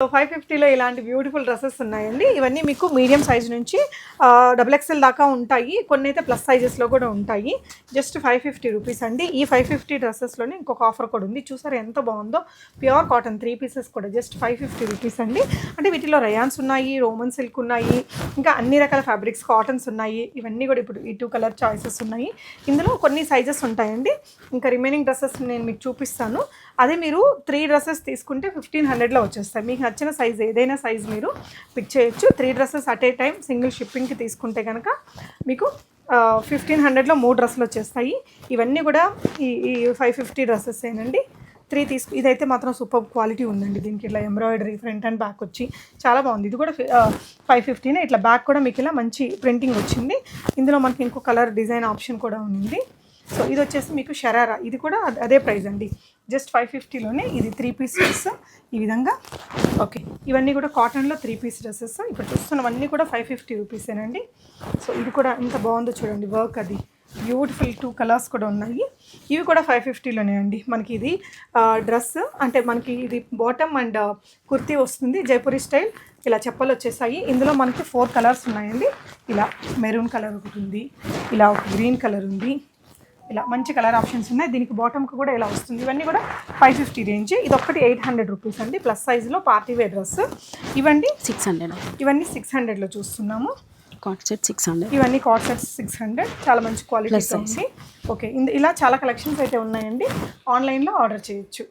So 550లో ఇలాంటి beautiful dresses ఉన్నాయండి. ఇవన్నీ మీకు మీడియం సైజ్ నుంచి XXL దాకా ఉంటాయి. కొన్ని అయితే ప్లస్ సైజెస్లో కూడా ఉంటాయి. జస్ట్ 550 రూపీస్ అండి. ఈ 550 డ్రెస్సెస్లోనే ఇంకొక ఆఫర్ కూడా ఉంది. చూసారా ఎంత బాగుందో, ప్యూర్ కాటన్ 3 పీసెస్ కూడా జస్ట్ 550 రూపీస్ అండి. అంటే వీటిలో రయాన్స్ ఉన్నాయి, రోమన్ సిల్క్ ఉన్నాయి, ఇంకా అన్ని రకాల ఫ్యాబ్రిక్స్ కాటన్స్ ఉన్నాయి. ఇవన్నీ కూడా ఇప్పుడు ఈ 2 కలర్ చాయిసెస్ ఉన్నాయి. ఇందులో కొన్ని సైజెస్ ఉంటాయండి. ఇంకా రిమైనింగ్ డ్రెస్సెస్ నేను మీకు చూపిస్తాను. అదే మీరు 3 డ్రెస్సెస్ తీసుకుంటే 1500లో వచ్చేస్తాయి. మీకు నచ్చిన సైజ్ ఏదైనా సైజ్ మీరు పిక్ చేయొచ్చు. 3 dresses at a time single షిప్పింగ్కి తీసుకుంటే కనుక మీకు 1500లో 3 డ్రెస్సులు వచ్చేస్తాయి. ఇవన్నీ కూడా ఈ 550 డ్రెస్సెస్ ఏనండి. 3 ఇదైతే మాత్రం సూపర్ క్వాలిటీ ఉందండి. దీనికి ఇట్లా ఎంబ్రాయిడరీ ఫ్రంట్ అండ్ బ్యాక్ వచ్చి చాలా బాగుంది. ఇది కూడా 550నే. ఇట్లా బ్యాక్ కూడా మీకు ఇలా మంచి ప్రింటింగ్ వచ్చింది. ఇందులో మనకి ఇంకో కలర్ డిజైన్ ఆప్షన్ కూడా ఉంది. సో ఇది వచ్చేసి మీకు షరారా, ఇది కూడా అదే ప్రైస్ అండి. జస్ట్ 550లోనే ఇది 3 పీస్ డ్రెస్ ఈ విధంగా. ఓకే, ఇవన్నీ కూడా కాటన్లో 3 పీస్ డ్రెస్సెస్. ఇప్పుడు చూస్తున్నవన్నీ కూడా 550 రూపీసేనండి. సో ఇది కూడా ఎంత బాగుందో చూడండి, వర్క్ అది బ్యూటిఫుల్ 2 కలర్స్ కూడా ఉన్నాయి. ఇవి కూడా 550లోనే అండి. మనకి ఇది డ్రెస్ అంటే మనకి ఇది బాటమ్ అండ్ కుర్తీ వస్తుంది, జైపూరి స్టైల్. ఇలా చెప్పలు వచ్చేసాయి. ఇందులో మనకి 4 కలర్స్ ఉన్నాయండి. ఇలా మెరూన్ కలర్ ఒకటి ఉంది, ఇలా ఒక గ్రీన్ కలర్ ఉంది, ఇలా మంచి కలర్ ఆప్షన్స్ ఉన్నాయి. దీనికి బాటమ్కి కూడా ఇలా వస్తుంది. ఇవన్నీ కూడా 550 రేంజ్. ఇది ఒక్కటి 800 రూపీస్ అండి. ప్లస్ సైజులో పార్టీ వేర్ డ్రెస్. ఇవన్నీ 600. ఇవన్నీ 600లో చూస్తున్నాము. Cot set 600. ఇవన్నీ కాట్ సెట్స్ 600. చాలా మంచి క్వాలిటీ ఉంది. ఓకే, ఇలా చాలా కలెక్షన్స్ అయితే ఉన్నాయండి. ఆన్లైన్లో ఆర్డర్ చేయొచ్చు.